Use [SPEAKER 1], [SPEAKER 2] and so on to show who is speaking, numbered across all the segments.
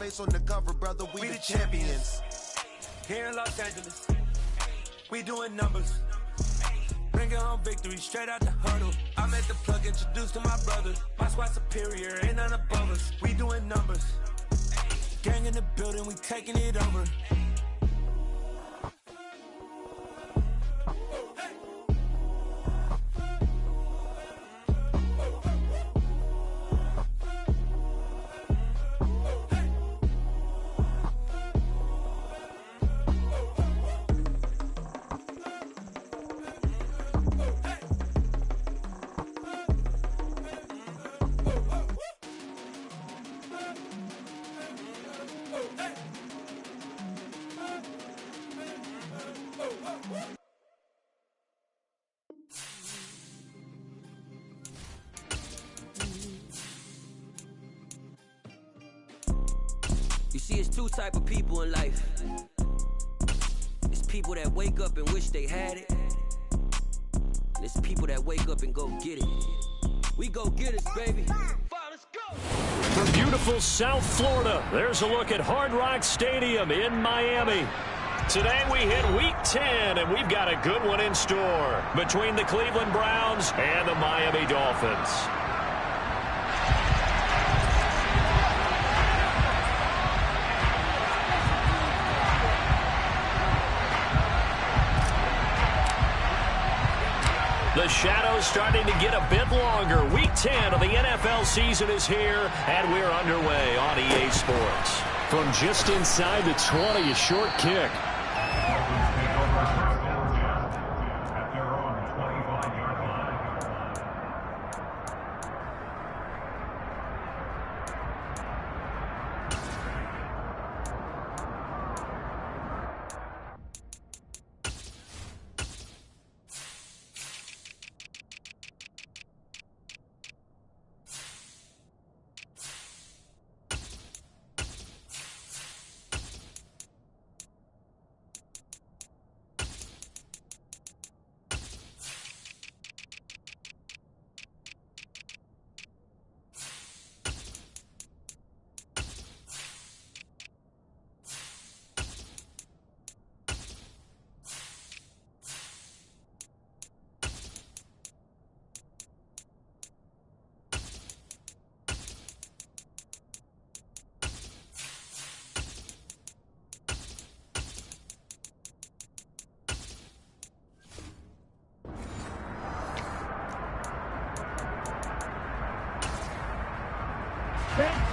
[SPEAKER 1] face on the cover, brother. We the champions.
[SPEAKER 2] Here in Los Angeles, we doing numbers. Bringing home victory straight out the huddle. I'm at the plug, introduced to my brother. My squad superior, ain't none above us. We doing numbers. Gang in the building, we taking it over.
[SPEAKER 3] You see, it's two type of people in life. It's people that wake up and wish they had it. And it's people that wake up and go get it. We go get it, baby. Let's go.
[SPEAKER 4] From beautiful South Florida, there's a look at Hard Rock Stadium in Miami. Today we hit Week 10, and we've got a good one in store between the Cleveland Browns and the Miami Dolphins. The shadow's starting to get a bit longer. Week 10 of the NFL season is here, and we're underway on EA Sports. From just inside the 20, a short kick.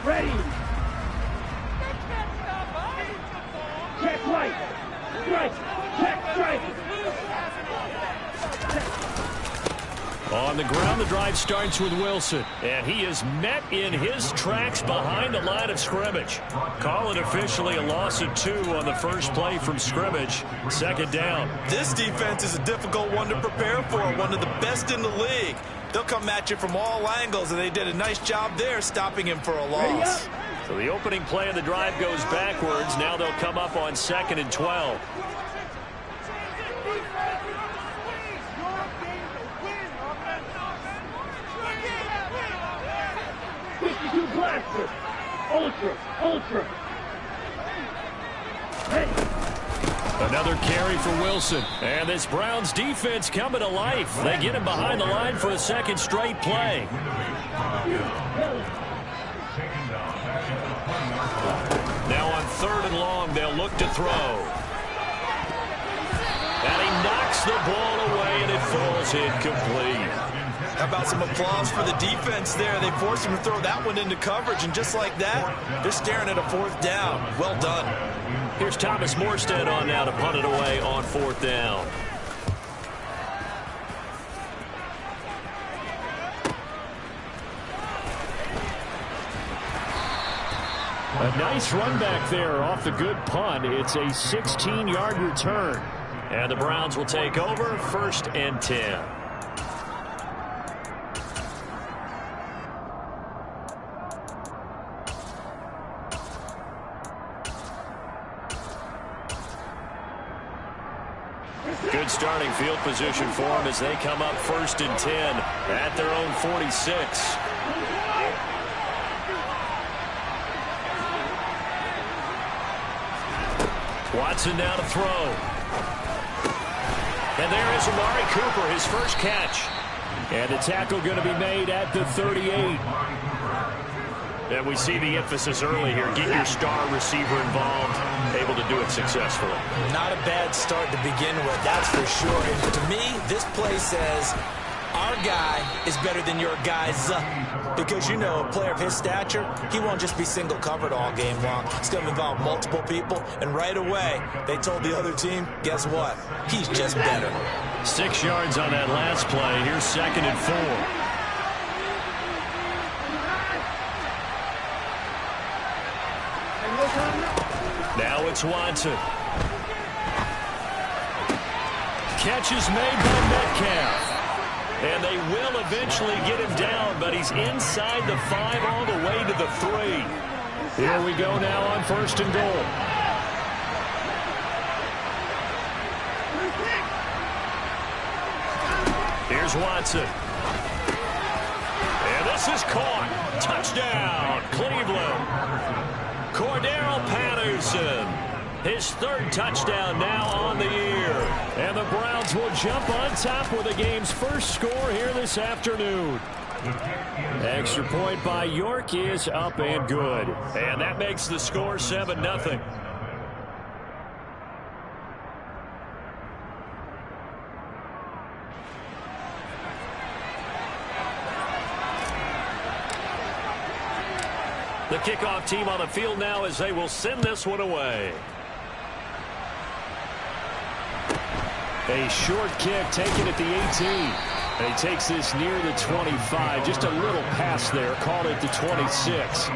[SPEAKER 5] Ready. Check right. Strike. Check strike.
[SPEAKER 4] On the ground, the drive starts with Wilson, and he is met in his tracks behind the line of scrimmage. Call it officially a loss of 2 on the first play from scrimmage. Second down.
[SPEAKER 6] This defense is a difficult one to prepare for, one of the best in the league. They'll come at you from all angles, and they did a nice job there stopping him for a loss.
[SPEAKER 4] So the opening play of the drive goes backwards. Now they'll come up on 2nd and 12.
[SPEAKER 5] Blaster. Ultra. Hey.
[SPEAKER 4] Another carry for Wilson. And this Browns defense coming to life. They get him behind the line for a second straight play. Now on 3rd and long, they'll look to throw. And he knocks the ball away, and it falls incomplete.
[SPEAKER 6] How about some applause for the defense there? They forced him to throw that one into coverage, and just like that, they're staring at a 4th down. Well done.
[SPEAKER 4] Here's Thomas Morstead on now to punt it away on 4th down. A nice run back there off the good punt. It's a 16-yard return. And the Browns will take over 1st and 10. Good starting field position for them as they come up 1st and 10 at their own 46. Watson now to throw. And there is Amari Cooper, his first catch. And the tackle going to be made at the 38. And we see the emphasis early here. Get your star receiver involved, able to do it successfully.
[SPEAKER 6] Not a bad start to begin with, that's for sure. And to me, this play says our guy is better than your guys. Because, you know, a player of his stature, he won't just be single covered all game long. It's going to involve multiple people. And right away, they told the other team, guess what? He's just better.
[SPEAKER 4] 6 yards on that last play. Here's 2nd and 4. Now it's Watson. Catch is made by Metcalf. And they will eventually get him down, but he's inside the 5 all the way to the 3. Here we go now on 1st and goal. Here's Watson. And this is caught. Touchdown, Cleveland. Cordero Patterson. His 3rd touchdown now on the year. And the Browns will jump on top with the game's first score here this afternoon. Extra point by York is up and good. And that makes the score 7-0. The kickoff team on the field now as they will send this one away. A short kick taken at the 18. And he takes this near the 25. Just a little pass there. Called it the 26.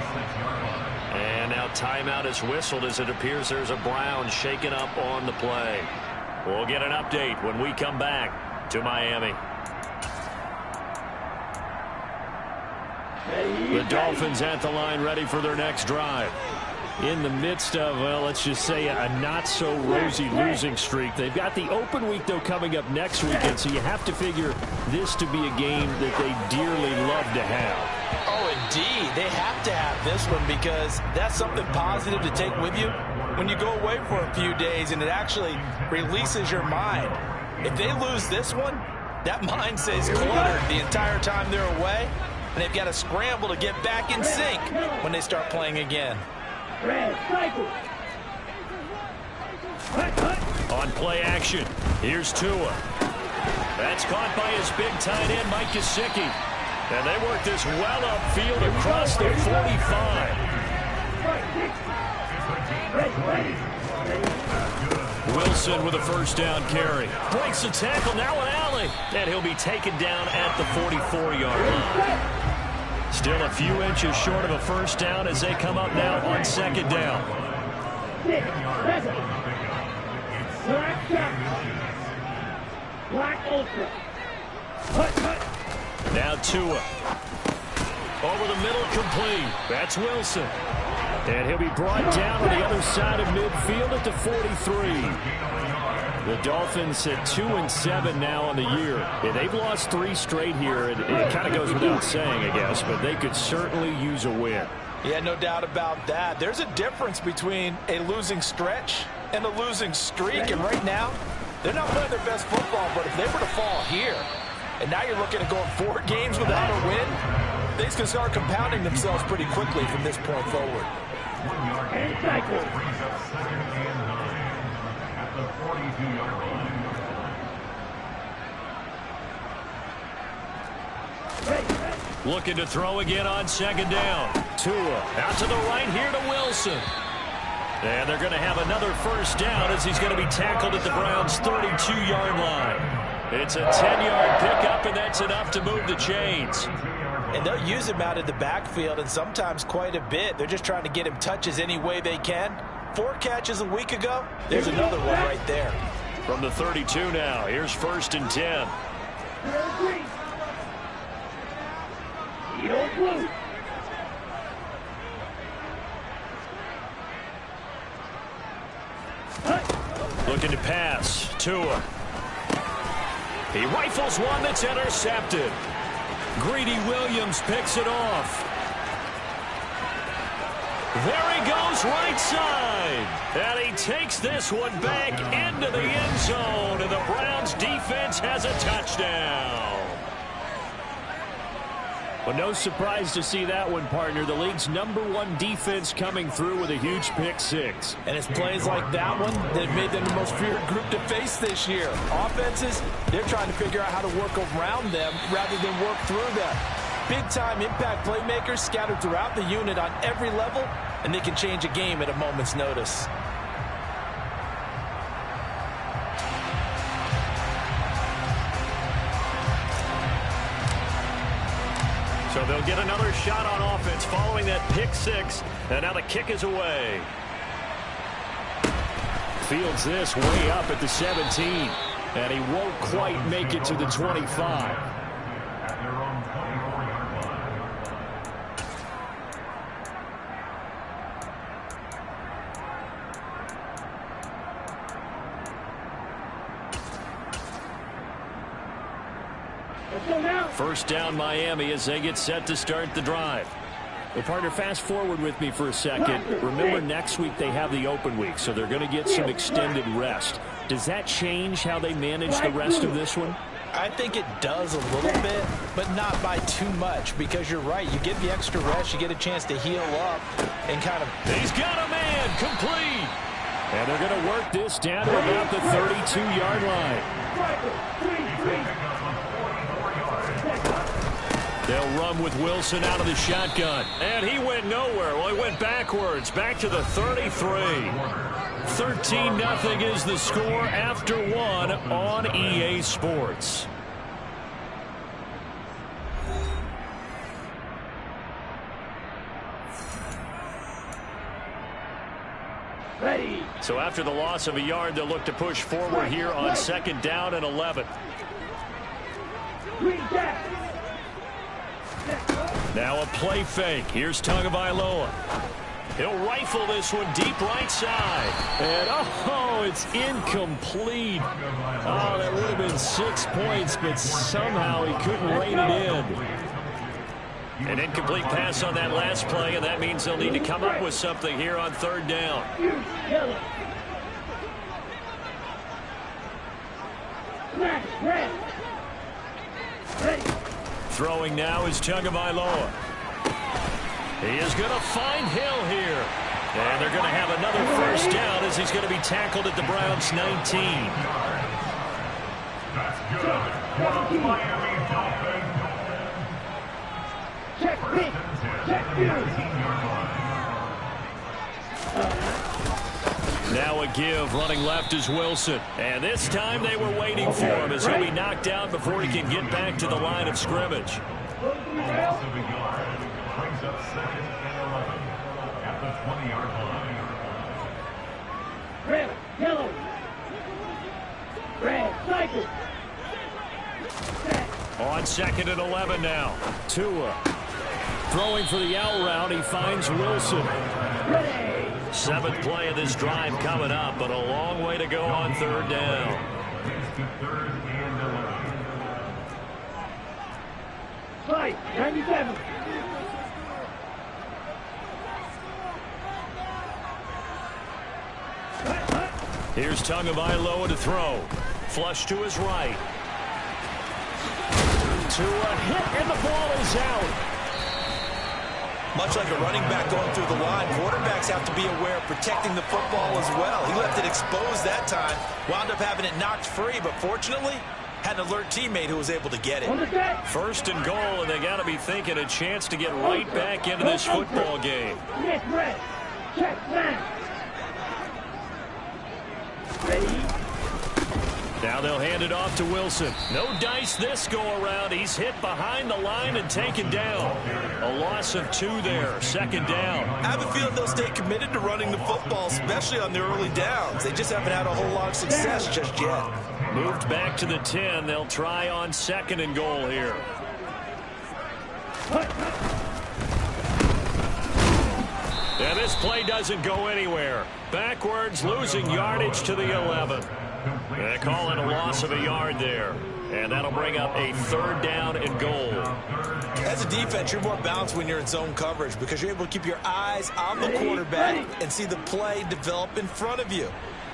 [SPEAKER 4] And now timeout is whistled as it appears there's a Brown shaken up on the play. We'll get an update when we come back to Miami. The Dolphins at the line ready for their next drive. In the midst of, well, let's just say a not-so-rosy losing streak. They've got the open week, though, coming up next weekend, so you have to figure this to be a game that they dearly love to have.
[SPEAKER 6] Oh, indeed. They have to have this one because that's something positive to take with you when you go away for a few days, and it actually releases your mind. If they lose this one, that mind stays cluttered the entire time they're away, and they've got to scramble to get back in sync when they start playing again.
[SPEAKER 4] On play action, here's Tua. That's caught by his big tight end, Mike Gesicki. And they work this well upfield across the 45. Wilson with a first down carry. Breaks the tackle, now an alley. And he'll be taken down at the 44-yard line. Still a few inches short of a first down as they come up now on 2nd down. Now Tua. Over the middle, complete. That's Wilson. And he'll be brought down on the other side of midfield at the 43. The Dolphins at 2-7 now on the year. Yeah, they've lost 3 straight here. It kind of goes without saying, I guess, but they could certainly use a win.
[SPEAKER 6] Yeah, no doubt about that. There's a difference between a losing stretch and a losing streak, and right now, they're not playing their best football, but if they were to fall here, and now you're looking at going 4 games without a win, things can start compounding themselves pretty quickly from this point forward.
[SPEAKER 4] Looking to throw again on 2nd down. Tua out to the right here to Wilson. And they're going to have another first down as he's going to be tackled at the Browns' 32-yard line. It's a 10-yard pickup, and that's enough to move the chains.
[SPEAKER 6] And they'll use him out of the backfield, and sometimes quite a bit. They're just trying to get him touches any way they can. 4 catches a week ago. There's another one right there.
[SPEAKER 4] From the 32 now, here's 1st and 10. Looking to pass. Tua. He rifles one that's intercepted. Greedy Williams picks it off. There he goes right side. And he takes this one back into the end zone. And the Browns defense has a touchdown. Well, no surprise to see that one, partner. The league's #1 defense coming through with a huge pick six.
[SPEAKER 6] And it's plays like that one that made them the most feared group to face this year. Offenses, they're trying to figure out how to work around them rather than work through them. Big-time impact playmakers scattered throughout the unit on every level, and they can change a game at a moment's notice.
[SPEAKER 4] So they'll get another shot on offense following that pick six. And now the kick is away. Fields this way up at the 17. And he won't quite make it to the 25. First down Miami as they get set to start the drive. Well, partner, fast forward with me for a second. Remember, next week they have the open week, so they're going to get some extended rest. Does that change how they manage the rest of this one?
[SPEAKER 6] I think it does a little bit, but not by too much, because you're right. You get the extra rest, you get a chance to heal up and kind of...
[SPEAKER 4] He's got a man complete. And they're going to work this down to about the 32-yard line. They'll run with Wilson out of the shotgun. And he went nowhere. Well, he went backwards, back to the 33. 13-0 is the score after one on EA Sports.
[SPEAKER 5] Ready.
[SPEAKER 4] So after the loss of a yard, they'll look to push forward here on second down and 11. Now a play fake. Here's Tagovailoa. He'll rifle this one deep right side. And, oh, it's incomplete. Oh, that would have been 6 points, but somehow he couldn't rein it in. An incomplete pass on that last play, and that means they'll need to come up with something here on third down. Throwing now is Tagovailoa. He is going to find Hill here. And they're going to have another first down as he's going to be tackled at the Browns' 19. Now a give, running left is Wilson. And this time they were waiting for him as he'll be knocked out before he can get back to the line of scrimmage.
[SPEAKER 5] Red, yellow. Red, cycle.
[SPEAKER 4] On second and 11 now. Tua throwing for the out route. He finds Wilson. Seventh play of this drive coming up, but a long way to go on third down.
[SPEAKER 5] Fight, 97.
[SPEAKER 4] Here's Tagovailoa to throw. Flush to his right. Tua hit, and the ball is out.
[SPEAKER 6] Much like a running back going through the line, quarterbacks have to be aware of protecting the football as well. He left it exposed that time, wound up having it knocked free, but fortunately, had an alert teammate who was able to get it.
[SPEAKER 4] First and goal, and they got to be thinking a chance to get right back into this football game.
[SPEAKER 5] Yes, red. Check, man. Ready.
[SPEAKER 4] Now they'll hand it off to Wilson. No dice this go-around. He's hit behind the line and taken down. A loss of 2 there. Second down.
[SPEAKER 6] I have a feeling they'll stay committed to running the football, especially on their early downs. They just haven't had a whole lot of success just yet.
[SPEAKER 4] Moved back to the 10. They'll try on second and goal here. And this play doesn't go anywhere. Backwards, losing yardage to the 11. They call it a loss of a yard there. And that'll bring up a 3rd down and goal.
[SPEAKER 6] As a defense, you're more balanced when you're in zone coverage because you're able to keep your eyes on the quarterback and see the play develop in front of you.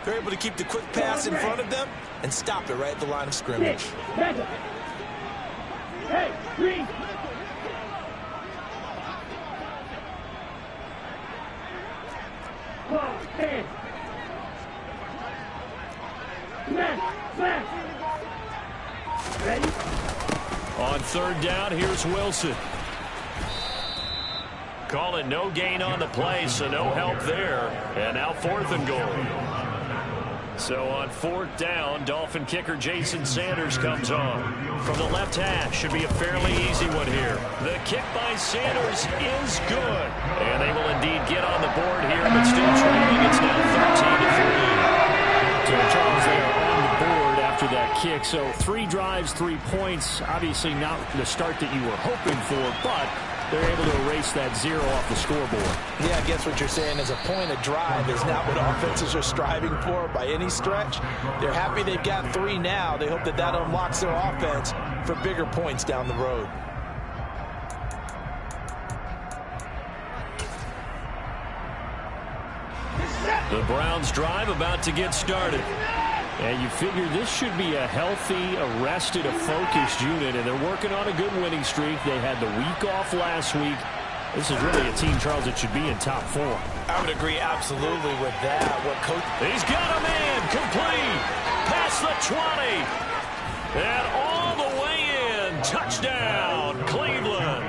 [SPEAKER 6] You're able to keep the quick pass in front of them and stop it right at the line of scrimmage.
[SPEAKER 5] Hey, green. Ball, stand. Smash. Ready?
[SPEAKER 4] On 3rd down, here's Wilson. Call it no gain on the play, so no help there. And now 4th and goal. So on 4th down, Dolphin kicker Jason Sanders comes on. From the left hash, should be a fairly easy one here. The kick by Sanders is good. And they will indeed get on the board here, but still trailing. It's now 13-3. So Charles, they are on the board after that kick. So 3 drives, 3 points. Obviously not the start that you were hoping for, but they're able to erase that 0 off the scoreboard.
[SPEAKER 6] Yeah, I guess what you're saying is a point of drive is not what offenses are striving for by any stretch. They're happy they've got 3 now. They hope that that unlocks their offense for bigger points down the road.
[SPEAKER 4] The Browns drive about to get started. And you figure this should be a healthy, arrested, a focused unit, and they're working on a good winning streak. They had the week off last week. This is really a team, Charles, that should be in top 4.
[SPEAKER 6] I would agree absolutely with that.
[SPEAKER 4] He's got a man complete. Past the 20. And all the way in. Touchdown, Cleveland.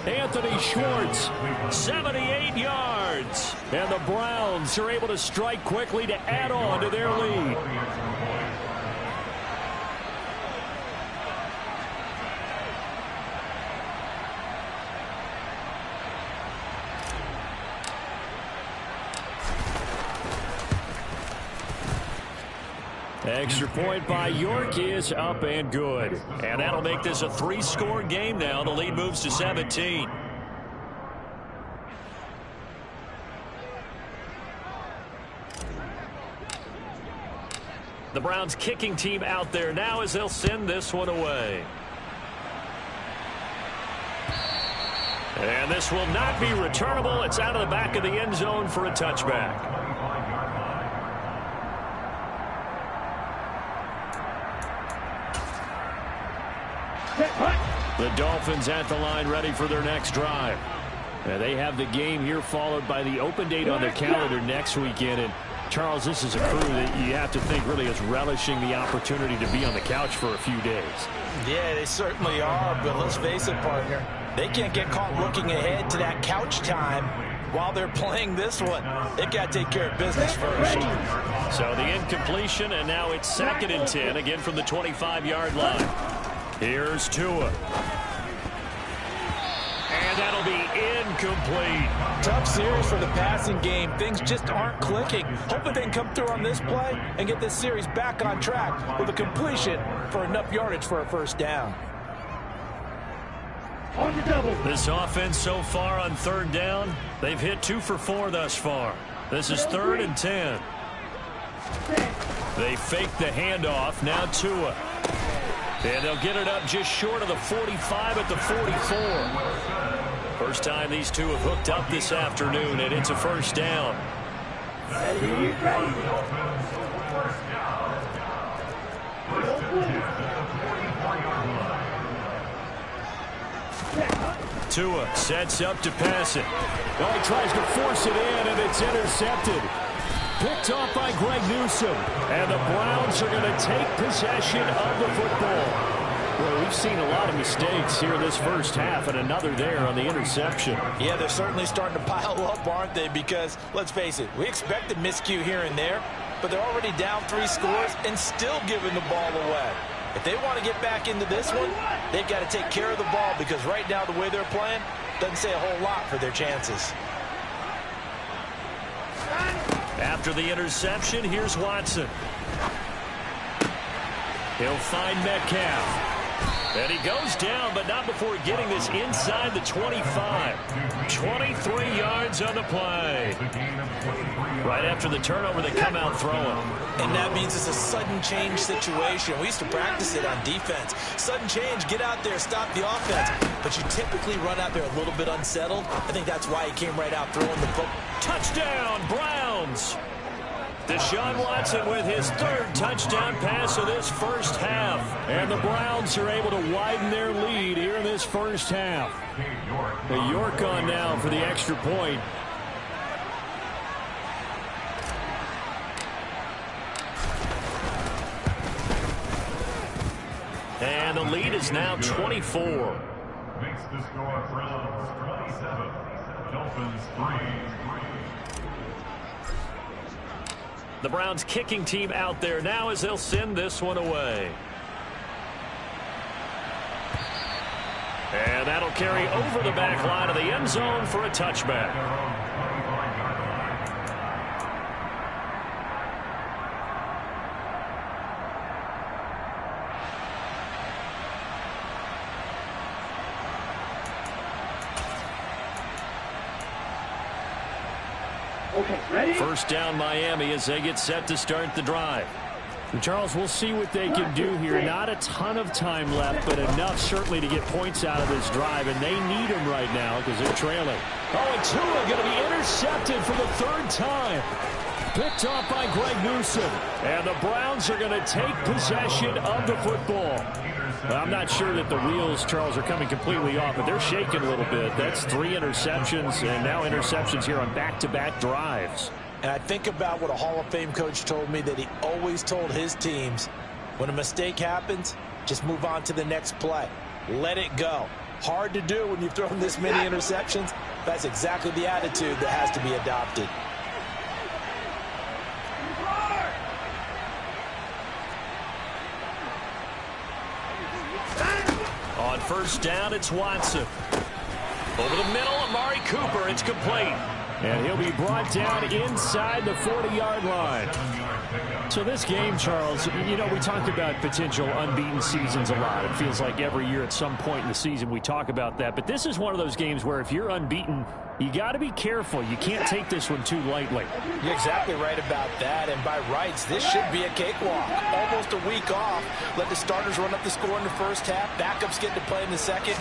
[SPEAKER 4] Anthony Schwartz, 78 yards. And the Browns are able to strike quickly to add on to their lead. Extra point by York is up and good. And that'll make this a 3-score game now. The lead moves to 17. The Browns kicking team out there now as they'll send this one away. And this will not be returnable. It's out of the back of the end zone for a touchback. The Dolphins at the line ready for their next drive. And they have the game here followed by the open date on their calendar next weekend. And Charles, this is a crew that you have to think really is relishing the opportunity to be on the couch for a few days.
[SPEAKER 6] Yeah, they certainly are, but let's face it, partner. They can't get caught looking ahead to that couch time while they're playing this one. They've got to take care of business first.
[SPEAKER 4] So the incompletion, and now it's 2nd and 10, again from the 25-yard line. Here's Tua. And that'll be incomplete.
[SPEAKER 6] Tough series for the passing game. Things just aren't clicking. Hoping they can come through on this play and get this series back on track with a completion for enough yardage for a 1st down.
[SPEAKER 5] On the double.
[SPEAKER 4] This offense so far on 3rd down, they've hit 2 for 4 thus far. This is 3rd and 10. They fake the handoff. Now Tua. And they'll get it up just short of the 45 at the 44. First time these two have hooked up this afternoon, and it's a 1st down. Tua sets up to pass it.
[SPEAKER 7] Well, he tries to force it in, and it's intercepted. Picked off by Greg Newsome.
[SPEAKER 4] And the Browns are going to take possession of the football. Well, we've seen a lot of mistakes here this first half, and another there on the interception.
[SPEAKER 6] Yeah, they're certainly starting to pile up, aren't they? Because, let's face it, we expected miscue here and there, but they're already down 3 scores and still giving the ball away. If they want to get back into this one, they've got to take care of the ball because right now the way they're playing doesn't say a whole lot for their chances.
[SPEAKER 4] After the interception, here's Watson. He'll find Metcalf. And he goes down, but not before getting this inside the 25. 23 yards on the play. Right after the turnover, they come out throwing.
[SPEAKER 6] And that means it's a sudden change situation. We used to practice it on defense. Sudden change, get out there, stop the offense. But you typically run out there a little bit unsettled. I think that's why he came right out throwing the football.
[SPEAKER 4] Touchdown, Browns! Deshaun Watson with his third touchdown pass of this first half. And the Browns are able to widen their lead here in this first half. The York on now for the extra point. And the lead is now 24.
[SPEAKER 8] Makes the score Browns 27, Dolphins 3.
[SPEAKER 4] The Browns kicking team out there now as they'll send this one away. And that'll carry over the back line of the end zone for a touchback.
[SPEAKER 5] Okay, ready?
[SPEAKER 4] First down Miami as they get set to start the drive.
[SPEAKER 7] And Charles, we'll see what they can do here. Not a ton of time left, but enough certainly to get points out of this drive, and they need them right now because they're trailing.
[SPEAKER 4] Oh, and Tua going to be intercepted for the third time. Picked off by Greg Newsome. And the Browns are going to take possession of the football. Well, I'm not sure that the wheels, Charles, are coming completely off, but they're shaking a little bit. That's 3 interceptions, and now interceptions here on back-to-back drives.
[SPEAKER 6] And I think about what a Hall of Fame coach told me, that he always told his teams, when a mistake happens, just move on to the next play. Let it go. Hard to do when you've thrown this many interceptions. That's exactly the attitude that has to be adopted.
[SPEAKER 4] On first down, it's Watson. Over the middle, Amari Cooper. It's complete.
[SPEAKER 7] And he'll be brought down inside the 40-yard line. So this game, Charles, you know, we talked about potential unbeaten seasons a lot. It feels like every year at some point in the season we talk about that. But this is one of those games where if you're unbeaten, you got to be careful. You can't take this one too lightly.
[SPEAKER 6] You're exactly right about that. And by rights, this should be a cakewalk. Almost a week off. Let the starters run up the score in the first half. Backups get to play in the second.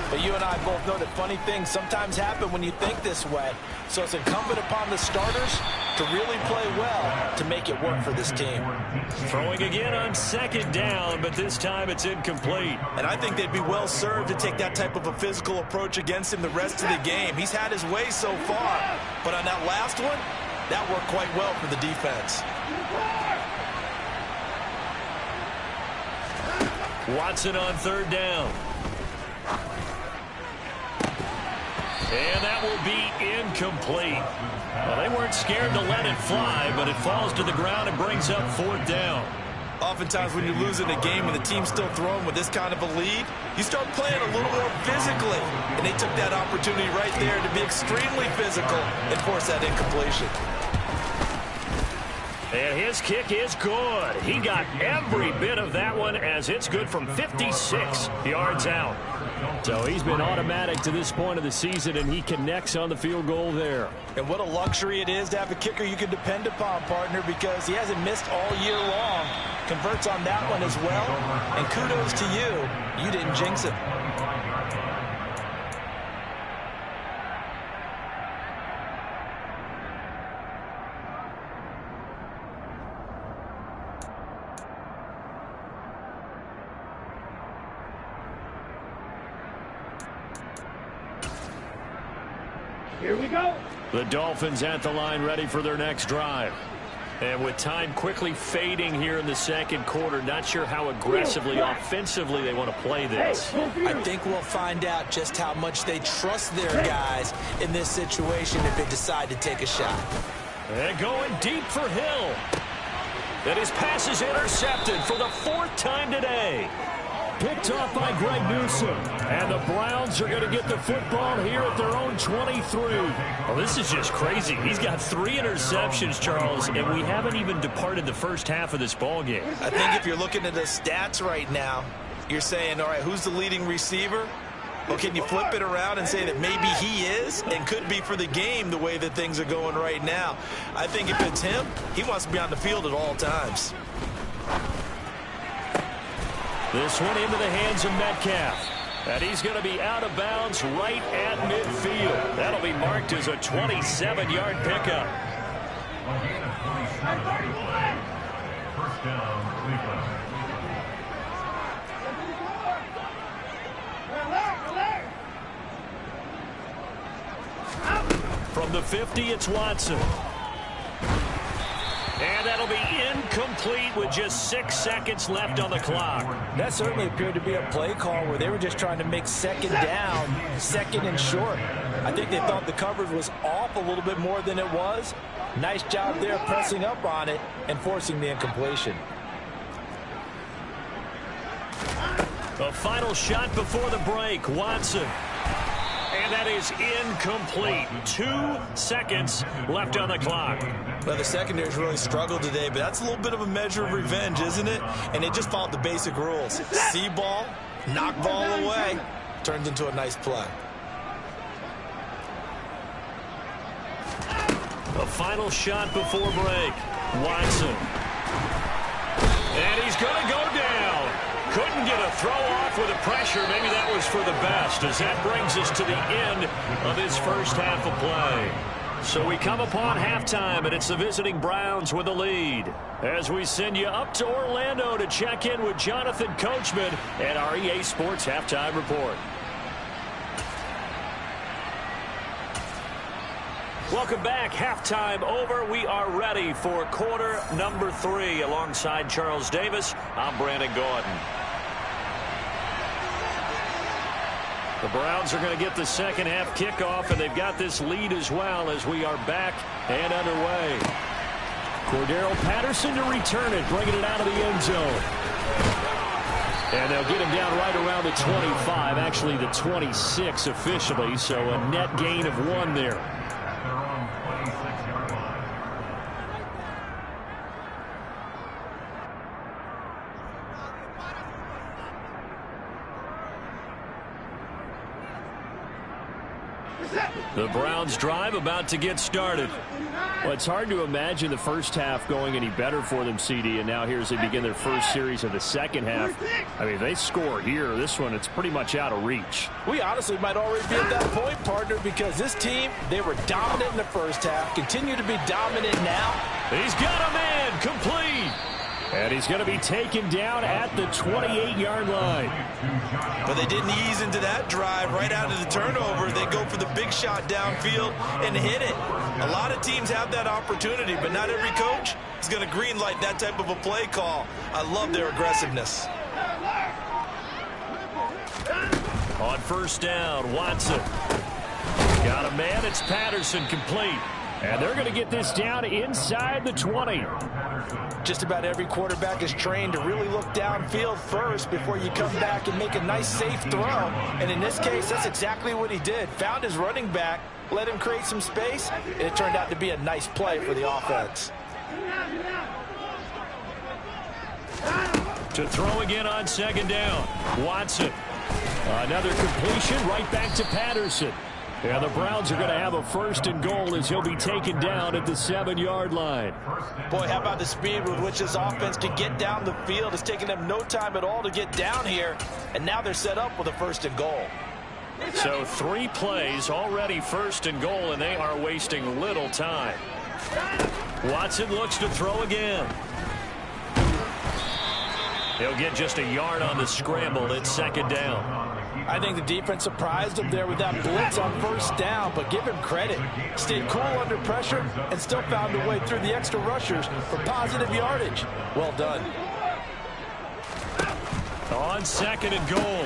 [SPEAKER 6] But you and I both know that funny things sometimes happen when you think this way. So it's incumbent upon the starters to really play well to make it work for this team.
[SPEAKER 4] Throwing again on second down, but this time it's incomplete.
[SPEAKER 6] And I think they'd be well served to take that type of a physical approach against him the rest of the game. He's had his way so far, but on that last one, that worked quite well for the defense.
[SPEAKER 4] Watson on third down. And that will be incomplete. Well, they weren't scared to let it fly, but it falls to the ground and brings up fourth down.
[SPEAKER 6] Oftentimes when you lose in a game and the team's still throwing with this kind of a lead, you start playing a little more physically. And they took that opportunity right there to be extremely physical and force that incompletion.
[SPEAKER 4] And his kick is good. He got every bit of that one as it's good from 56 yards out.
[SPEAKER 7] So he's been automatic to this point of the season, and he connects on the field goal there.
[SPEAKER 6] And what a luxury it is to have a kicker you can depend upon, partner, because he hasn't missed all year long. Converts on that one as well. And kudos to you. You didn't jinx him.
[SPEAKER 5] Here we go.
[SPEAKER 4] The Dolphins at the line ready for their next drive. And with time quickly fading here in the second quarter, not sure how aggressively, offensively they want to play this.
[SPEAKER 6] I think we'll find out just how much they trust their guys in this situation if they decide to take a shot.
[SPEAKER 4] And going deep for Hill. And his pass is intercepted for the fourth time today.
[SPEAKER 7] Picked off by Greg Newsome. And the Browns are going to get the football here at their own 23.
[SPEAKER 4] Well, this is just crazy. He's got 3 interceptions, Charles, and we haven't even departed the first half of this ball game.
[SPEAKER 6] I think if you're looking at the stats right now, you're saying, all right, who's the leading receiver? Well, can you flip it around and say that maybe he is and could be for the game the way that things are going right now? I think if it's him, he wants to be on the field at all times.
[SPEAKER 4] This one into the hands of Metcalf. And he's going to be out of bounds right at midfield. That'll be marked as a 27-yard pickup.
[SPEAKER 8] First down, Cleveland.
[SPEAKER 4] From the 50, it's Watson. And that'll be incomplete with just 6 seconds left on the clock.
[SPEAKER 6] That certainly appeared to be a play call where they were just trying to make second down, second and short. I think they thought the coverage was off a little bit more than it was. Nice job there pressing up on it and forcing the incompletion.
[SPEAKER 4] The final shot before the break, Watson. And that is incomplete. 2 seconds left on the clock.
[SPEAKER 6] Well, the secondary's really struggled today, but that's a little bit of a measure of revenge, isn't it? And they just followed the basic rules. See ball, knock ball away. Turns into a nice play.
[SPEAKER 4] The final shot before break, Watson. And he's going to go down. Couldn't get a throw off with the pressure. Maybe that was for the best, as that brings us to the end of his first half of play. So we come upon halftime, and it's the visiting Browns with the lead. As we send you up to Orlando to check in with Jonathan Coachman and our EA Sports Halftime Report. Welcome back. Halftime over. We are ready for quarter number 3. Alongside Charles Davis, I'm Brandon Gordon. The Browns are going to get the second half kickoff, and they've got this lead as well as we are back and underway. Cordero Patterson to return it, bringing it out of the end zone. And they'll get him down right around the 25, actually the 26 officially, so a net gain of 1 there. The Browns drive about to get started.
[SPEAKER 7] Well, it's hard to imagine the first half going any better for them, CD, and now here as they begin their first series of the second half. I mean, they score here. This one, it's pretty much out of reach.
[SPEAKER 6] We honestly might already be at that point, partner, because this team, they were dominant in the first half, continue to be dominant now.
[SPEAKER 4] He's got a man, complete.
[SPEAKER 7] And he's going to be taken down at the 28-yard line.
[SPEAKER 6] But they didn't ease into that drive right out of the turnover. They go for the big shot downfield and hit it. A lot of teams have that opportunity, but not every coach is going to green light that type of a play call. I love their aggressiveness.
[SPEAKER 4] On first down, Watson. Got a man, it's Patterson, complete.
[SPEAKER 7] And they're going to get this down inside the 20.
[SPEAKER 6] Just about every quarterback is trained to really look downfield first before you come back and make a nice, safe throw. And in this case, that's exactly what he did. Found his running back, let him create some space, and it turned out to be a nice play for the offense.
[SPEAKER 4] To throw again on second down, Watson.
[SPEAKER 7] Another completion right back to Patterson. And the Browns are going to have a first and goal as he'll be taken down at the 7-yard line.
[SPEAKER 6] Boy, how about the speed with which this offense can get down the field? It's taken them no time at all to get down here, and now they're set up with a first and goal.
[SPEAKER 4] So 3 plays already first and goal, and they are wasting little time. Watson looks to throw again. He'll get just a yard on the scramble. It's second down.
[SPEAKER 6] I think the defense surprised him there with that blitz on first down, but give him credit. Stayed cool under pressure and still found a way through the extra rushers for positive yardage. Well done.
[SPEAKER 4] On second and goal,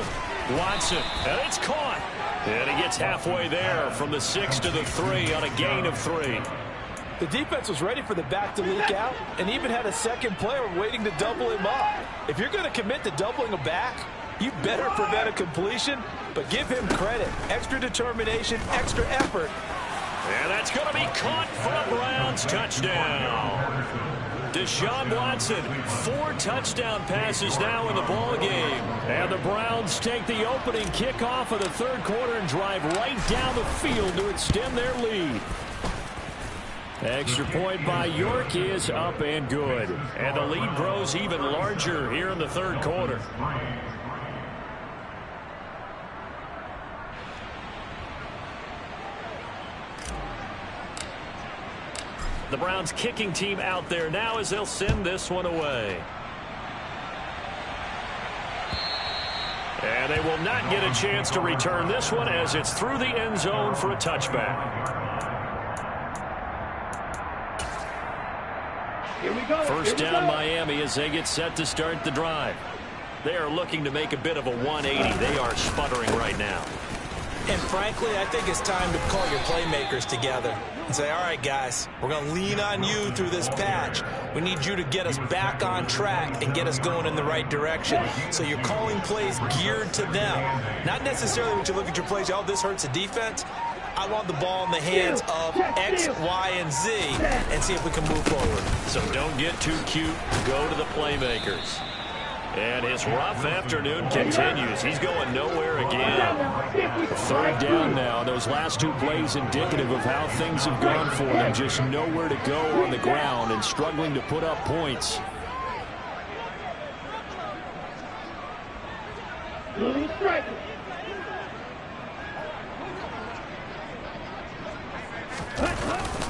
[SPEAKER 4] Watson, and it's caught. And he gets halfway there from the 6 to the 3 on a gain of 3.
[SPEAKER 6] The defense was ready for the back to leak out and even had a second player waiting to double him up. If you're going to commit to doubling a back, you better prevent a completion, but give him credit. Extra determination, extra effort,
[SPEAKER 4] And that's going to be caught for a Browns touchdown. Deshaun Watson, 4 touchdown passes now in the ball game.
[SPEAKER 7] And the Browns take the opening kickoff of the third quarter and drive right down the field to extend their lead. Extra point by York is up and good.
[SPEAKER 4] And the lead grows even larger here in the third quarter. The Browns kicking team out there now as they'll send this one away. And they will not get a chance to return this one as it's through the end zone for a touchback.
[SPEAKER 5] Here we go.
[SPEAKER 4] First down Miami as they get set to start the drive. They are looking to make a bit of a 180. They are sputtering right now.
[SPEAKER 6] And frankly, I think it's time to call your playmakers together and say, all right, guys, we're going to lean on you through this patch. We need you to get us back on track and get us going in the right direction. So you're calling plays geared to them. Not necessarily when you look at your plays, oh, this hurts the defense. I want the ball in the hands of X, Y, and Z and see if we can move forward.
[SPEAKER 4] So don't get too cute. Go to the playmakers. And his rough afternoon continues. He's going nowhere again.
[SPEAKER 7] Third down now. Those last 2 plays indicative of how things have gone for them. Just nowhere to go on the ground and struggling to put up points.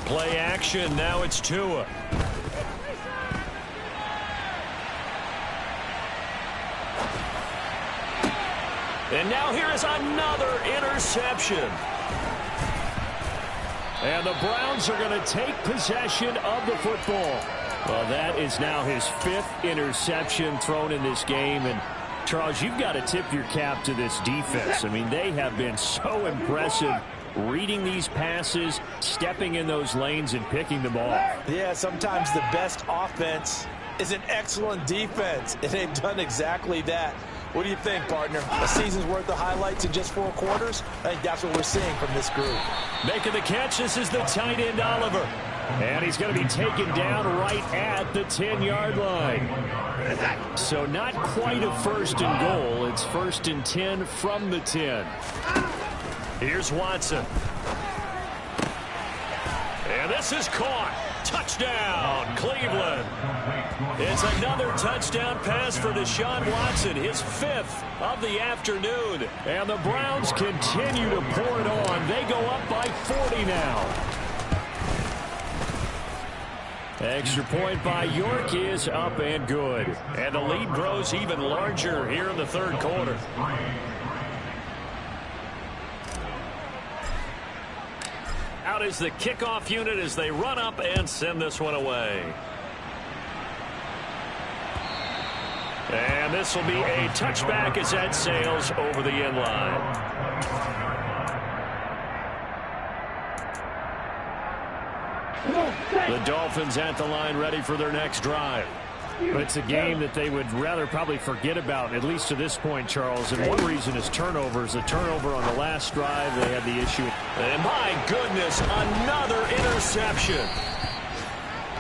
[SPEAKER 4] Play action. Now it's Tua. And now here is another interception.
[SPEAKER 7] And the Browns are going to take possession of the football. Well, that is now his 5th interception thrown in this game. And, Charles, you've got to tip your cap to this defense. I mean, they have been so impressive reading these passes, stepping in those lanes, and picking them off.
[SPEAKER 6] Yeah, sometimes the best offense is an excellent defense, and they've done exactly that. What do you think, partner? A season's worth of highlights in just 4 quarters? I think that's what we're seeing from this group.
[SPEAKER 7] Making the catch, this is the tight end, Oliver. And he's going to be taken down right at the 10-yard line. So not quite a 1st and goal. It's 1st and 10 from the 10.
[SPEAKER 4] Here's Watson. And this is caught. Touchdown, Cleveland. It's another touchdown pass for Deshaun Watson, his 5th of the afternoon.
[SPEAKER 7] And the Browns continue to pour it on. They go up by 40 now. Extra point by York is up and good.
[SPEAKER 4] And the lead grows even larger here in the third quarter. Out is the kickoff unit as they run up and send this one away. And this will be a touchback as that sails over the end line. The Dolphins at the line ready for their next drive.
[SPEAKER 7] But it's a game that they would rather probably forget about, at least to this point, Charles. And one reason is turnovers. A turnover on the last drive, they had the issue.
[SPEAKER 4] And my goodness, another interception.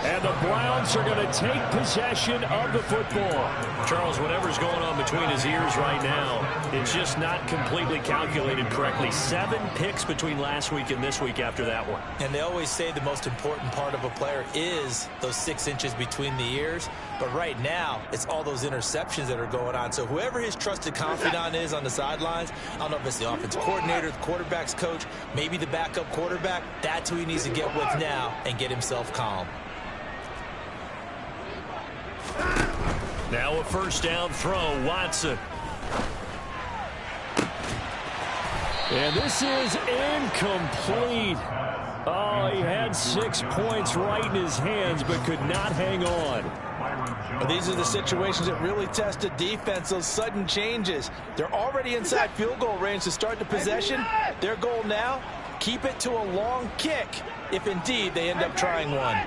[SPEAKER 7] And the Browns are going to take possession of the football.
[SPEAKER 4] Charles, whatever's going on between his ears right now, it's just not completely calculated correctly. 7 picks between last week and this week after that one.
[SPEAKER 6] And they always say the most important part of a player is those 6 inches between the ears. But right now, it's all those interceptions that are going on. So whoever his trusted confidant is on the sidelines, I don't know if it's the offensive coordinator, the quarterback's coach, maybe the backup quarterback, that's who he needs to get with now and get himself calm.
[SPEAKER 4] Now a first down throw, Watson.
[SPEAKER 7] And this is incomplete. Oh, he had 6 points right in his hands, but could not hang on.
[SPEAKER 6] Well, these are the situations that really test a defense, those sudden changes. They're already inside field goal range to start the possession. Their goal now, keep it to a long kick, if indeed they end up trying one.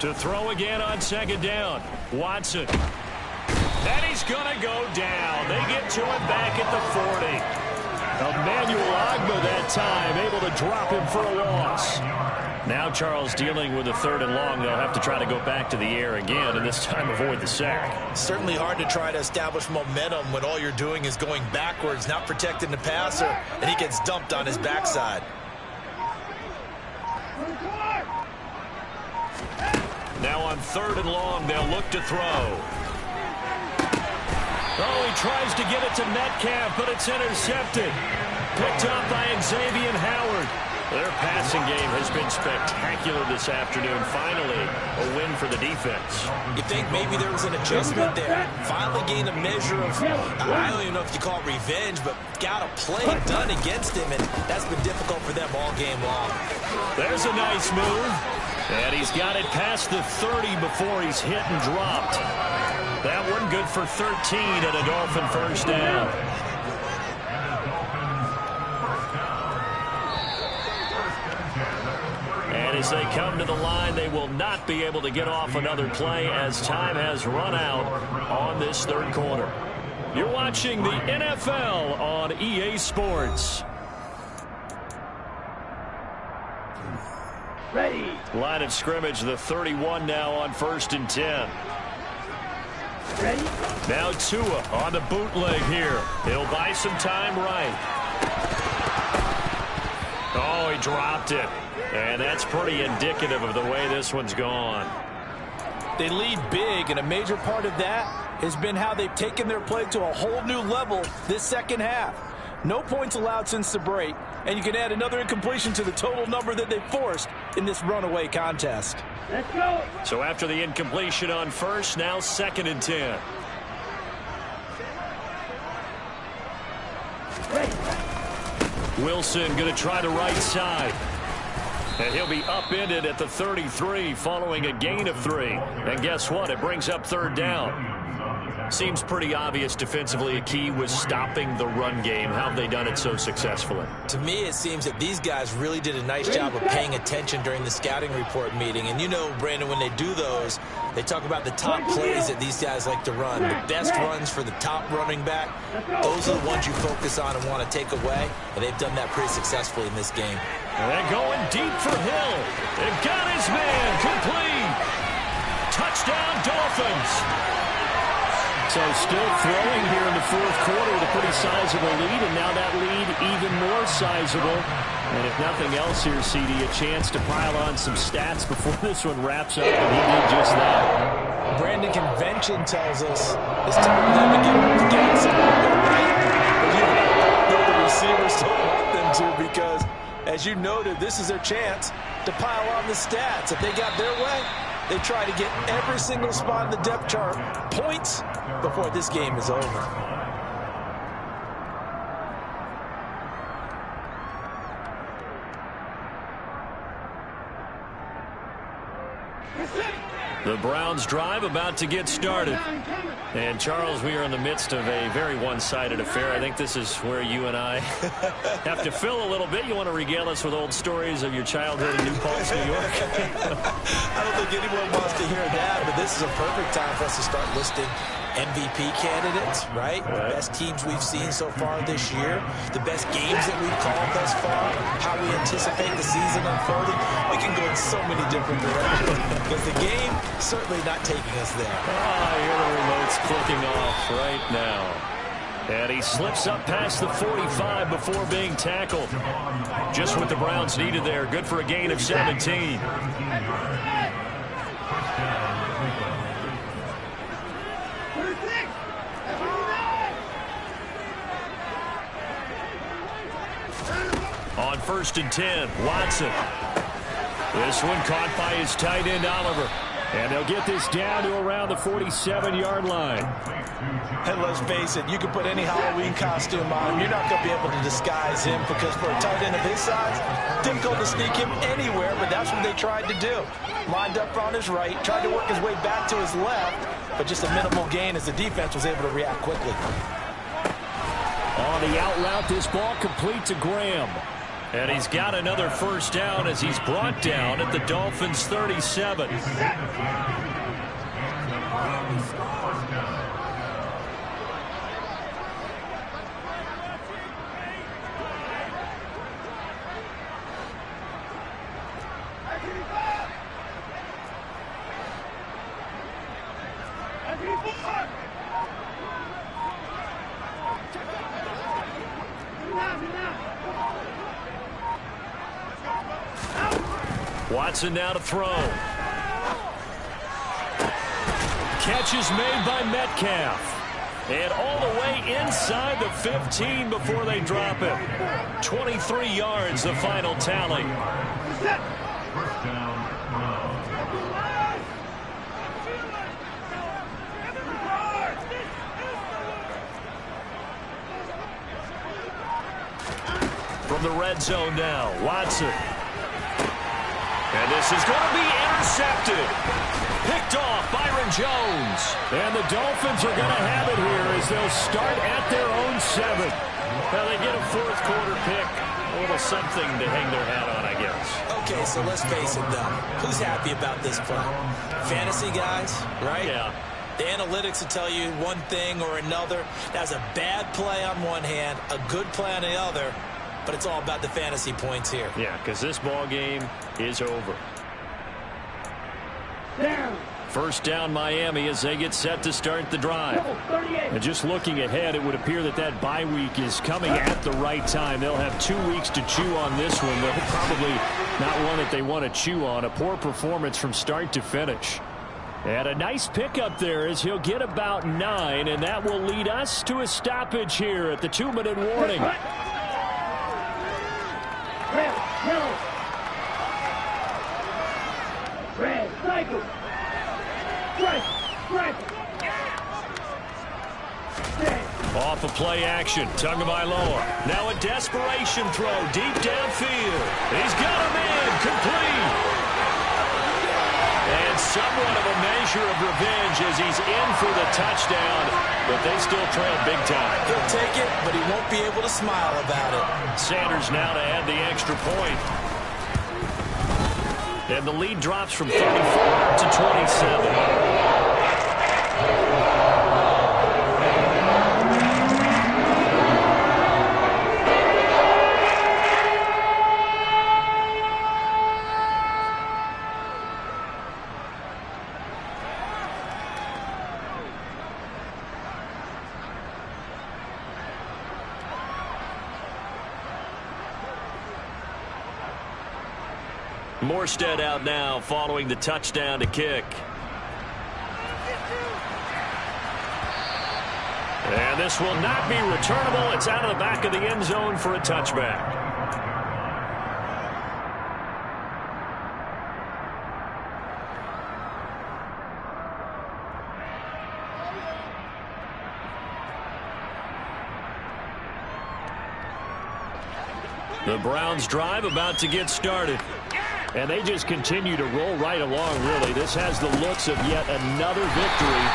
[SPEAKER 4] To throw again on second down, Watson. And he's going to go down. They get to him back at the 40. Emmanuel Ogbah that time, able to drop him for a loss. Now Charles dealing with a 3rd and long. They'll have to try to go back to the air again, and this time avoid the sack.
[SPEAKER 6] Certainly hard to try to establish momentum when all you're doing is going backwards, not protecting the passer, and he gets dumped on his backside.
[SPEAKER 4] Now on 3rd and long, they'll look to throw. Oh, he tries to get it to Metcalf, but it's intercepted. Picked up by Xavier Howard. Their passing game has been spectacular this afternoon. Finally, a win for the defense.
[SPEAKER 6] You think maybe there was an adjustment there. Finally gained a measure of, I don't even know if you call it revenge, but got a play done against him, and that's been difficult for them all game long.
[SPEAKER 4] There's a nice move. And he's got it past the 30 before he's hit and dropped. That one good for 13 and a Dolphin first down. And as they come to the line, they will not be able to get off another play as time has run out on this 3rd quarter. You're watching the NFL on EA Sports.
[SPEAKER 5] Ready.
[SPEAKER 4] Line of scrimmage, the 31 now on 1st and 10.
[SPEAKER 5] Ready.
[SPEAKER 4] Now Tua on the bootleg here. He'll buy some time right. Oh, he dropped it. And that's pretty indicative of the way this one's gone.
[SPEAKER 6] They lead big, and a major part of that has been how they've taken their play to a whole new level this second half. No points allowed since the break, and you can add another incompletion to the total number that they forced in this runaway contest.
[SPEAKER 5] Let's go.
[SPEAKER 4] So after the incompletion on 1st, now 2nd and 10.
[SPEAKER 5] Ready.
[SPEAKER 4] Wilson going to try the right side. And he'll be upended at the 33 following a gain of 3. And guess what? It brings up 3rd down. Seems pretty obvious defensively a key was stopping the run game. How have they done it so successfully?
[SPEAKER 6] To me, it seems that these guys really did a nice job of paying attention during the scouting report meeting. And you know, Brandon, when they do those, they talk about the top plays that these guys like to run. The best runs for the top running back, those are the ones you focus on and want to take away. And they've done that pretty successfully in this game.
[SPEAKER 4] And they're going deep for Hill. They've got his man complete. Touchdown, Dolphins.
[SPEAKER 7] So still throwing here in the 4th quarter with a pretty sizable lead, and now that lead even more sizable. And if nothing else here, CD, a chance to pile on some stats before this one wraps up, and he did just that.
[SPEAKER 6] Brandon, convention tells us it's time for them to get off the gas a little bit, right? But you know the receivers don't want them to, because, as you noted, this is their chance to pile on the stats. If they got their way, they try to get every single spot in the depth chart points before this game is over.
[SPEAKER 4] The Browns drive about to get started. And Charles, we are in the midst of a very one-sided affair. I think this is where you and I have to fill a little bit. You want to regale us with old stories of your childhood in New Paltz, New York?
[SPEAKER 6] I don't think anyone wants to hear that, but this is a perfect time for us to start listing MVP candidates, right? The best teams we've seen so far this year, the best games that we've called thus far, how we anticipate the season unfolding. We can go in so many different directions because the game certainly not taking us there.
[SPEAKER 4] I hear the remote's clicking off right now. And he slips up past the 45 before being tackled. Just what the Browns needed there. Good for a gain of 17. On 1st and 10, Watson. This one caught by his tight end, Oliver.
[SPEAKER 7] And they'll get this down to around the 47-yard line.
[SPEAKER 6] And let's face it, you can put any Halloween costume on him. You're not going to be able to disguise him because for a tight end of his size, difficult to sneak him anywhere, but that's what they tried to do. Lined up on his right, tried to work his way back to his left, but just a minimal gain as the defense was able to react quickly.
[SPEAKER 7] On the out route, this ball complete to Graham.
[SPEAKER 4] And he's got another first down as he's brought down at the Dolphins' 37. Watson now to throw. Catch is made by Metcalf. And all the way inside the 15 before they drop it. 23 yards, the final tally.
[SPEAKER 8] First down,
[SPEAKER 4] From the red zone now, Watson. And this is going to be intercepted. Picked off Byron Jones.
[SPEAKER 7] And the Dolphins are going to have it here as they'll start at their own 7.
[SPEAKER 4] Well, they get a fourth quarter pick. A little something to hang their hat on, I guess.
[SPEAKER 6] Okay, so let's face it, though. Who's happy about this play? Fantasy guys, right?
[SPEAKER 4] Yeah.
[SPEAKER 6] The analytics will tell you one thing or another. That's a bad play on one hand, a good play on the other, but it's all about the fantasy points here.
[SPEAKER 4] Yeah, because this ball game is over.
[SPEAKER 5] Down.
[SPEAKER 4] First down, Miami, as they get set to start the drive.
[SPEAKER 5] 38.
[SPEAKER 7] And just looking ahead, it would appear that that bye week is coming at the right time. They'll have 2 weeks to chew on this one. They'll probably not one that they want to chew on. A poor performance from start to finish. And a nice pickup there as he'll get about 9, and that will lead us to a stoppage here at the 2-minute warning.
[SPEAKER 5] Red, yellow. Red, cycle. Strike.
[SPEAKER 4] Off of play action, Tagovailoa. Now a desperation throw deep downfield. He's got him in, complete. And somewhat of a measure of revenge as he's in for the touchdown, but they still trail big time.
[SPEAKER 6] He'll take it, but he won't be able to smile about it.
[SPEAKER 4] Sanders now to add the extra point. And the lead drops from 34 to 27. Morstead out now following the touchdown to kick. And this will not be returnable. It's out of the back of the end zone for a touchback. The Browns drive about to get started.
[SPEAKER 7] And they just continue to roll right along, really. This has the looks of yet another victory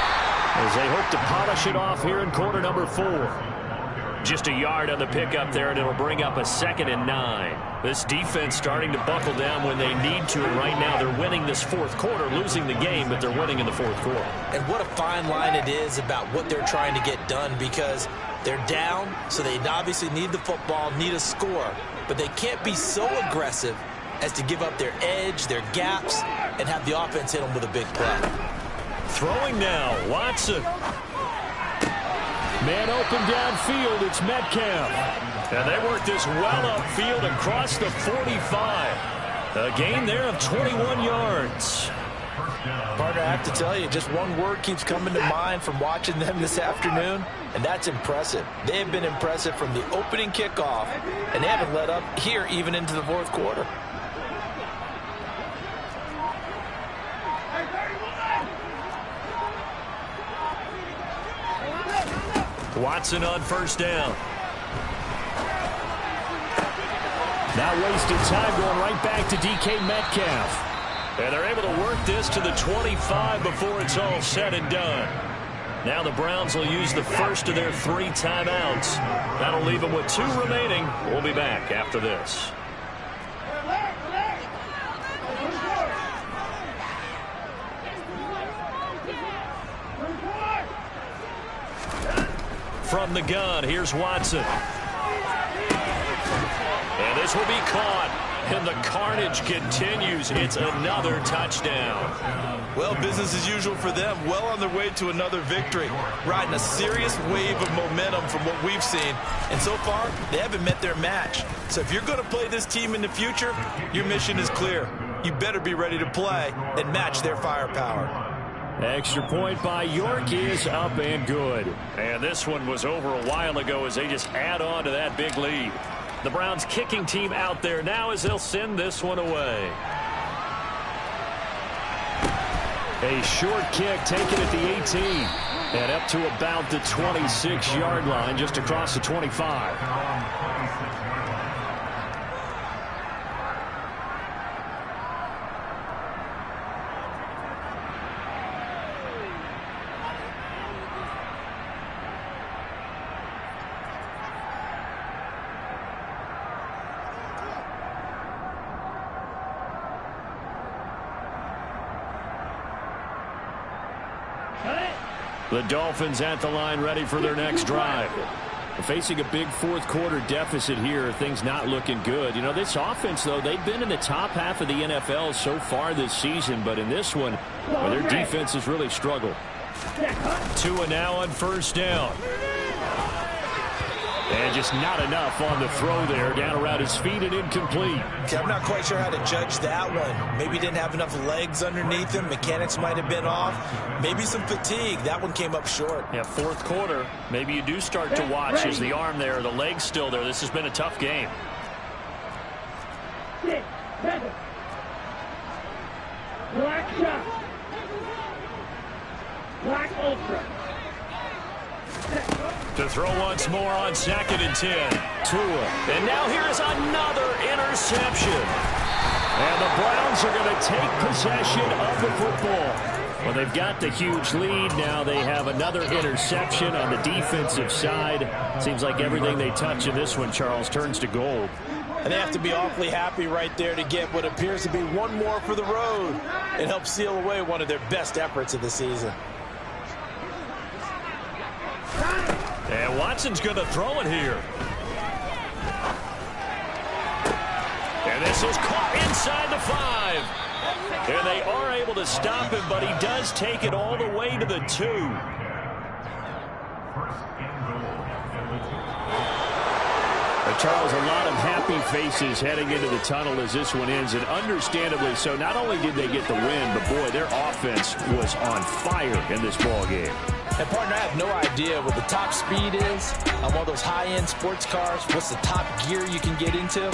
[SPEAKER 7] as they hope to polish it off here in quarter number 4. Just a yard on the pickup there, and it'll bring up a 2nd and 9. This defense starting to buckle down when they need to, and right now they're winning this fourth quarter, losing the game, but they're winning in the fourth quarter.
[SPEAKER 6] And what a fine line it is about what they're trying to get done, because they're down, so they obviously need the football, need a score, but they can't be so aggressive as to give up their edge, their gaps, and have the offense hit them with a big play.
[SPEAKER 4] Throwing now, Watson.
[SPEAKER 7] Man open downfield, it's Metcalf.
[SPEAKER 4] And they work this well upfield across the 45. A gain there of 21 yards.
[SPEAKER 6] Partner, I have to tell you, just one word keeps coming to mind from watching them this afternoon, and that's impressive. They have been impressive from the opening kickoff, and they haven't let up here even into the fourth quarter.
[SPEAKER 4] Watson on first down.
[SPEAKER 7] Now wasted time going right back to DK Metcalf.
[SPEAKER 4] And they're able to work this to the 25 before it's all said and done. Now the Browns will use the first of their 3 timeouts. That'll leave them with 2 remaining. We'll be back after this. From the gun, here's Watson. And this will be caught. And the carnage continues. It's another touchdown.
[SPEAKER 6] Well, business as usual for them. Well on their way to another victory. Riding a serious wave of momentum from what we've seen. And so far, they haven't met their match. So if you're going to play this team in the future, your mission is clear. You better be ready to play and match their firepower.
[SPEAKER 7] Extra point by York is up and good.
[SPEAKER 4] And this one was over a while ago as they just add on to that big lead. The Browns kicking team out there now as they'll send this one away.
[SPEAKER 7] A short kick taken at the 18. And up to about the 26-yard line, just across the 25. The Dolphins at the line ready for their next drive. Facing a big fourth quarter deficit here, things not looking good. You know, this offense, though, they've been in the top half of the NFL so far this season, but in this one, well, their defense has really struggled.
[SPEAKER 4] Tua now on first down.
[SPEAKER 7] And just not enough on the throw there, down around his feet and incomplete.
[SPEAKER 6] Okay, I'm not quite sure how to judge that one. Maybe he didn't have enough legs underneath him. Mechanics might have been off. Maybe some fatigue. That one came up short.
[SPEAKER 4] Yeah, fourth quarter. Maybe you do start to watch as the arm there, the leg's still there. This has been a tough game.
[SPEAKER 5] 6, 7. Black shot. Black ultra.
[SPEAKER 4] To throw once more on 2nd and 10.
[SPEAKER 7] Tua.
[SPEAKER 4] And now here is another interception.
[SPEAKER 7] And the Browns are going to take possession of the football. Well, they've got the huge lead. Now they have another interception on the defensive side. Seems like everything they touch in this one, Charles, turns to gold.
[SPEAKER 6] And they have to be awfully happy right there to get what appears to be one more for the road. It helps seal away one of their best efforts of the season.
[SPEAKER 4] And Watson's going to throw it here. And this is caught inside the 5. And they are able to stop him, but he does take it all the way to the 2.
[SPEAKER 7] Charles, a lot of happy faces heading into the tunnel as this one ends, and understandably so. Not only did they get the win, but boy, their offense was on fire in this ball game.
[SPEAKER 6] And partner, I have no idea what the top speed is on one of those high-end sports cars. What's the top gear you can get into?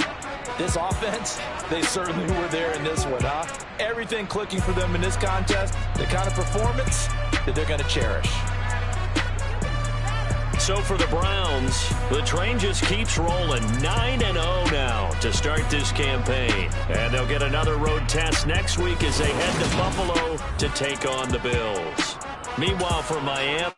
[SPEAKER 6] This offense, they certainly were there in this one, huh? Everything clicking for them in this contest, the kind of performance that they're going to cherish.
[SPEAKER 4] So for the Browns, the train just keeps rolling. 9-0 now to start this campaign. And they'll get another road test next week as they head to Buffalo to take on the Bills. Meanwhile, for Miami.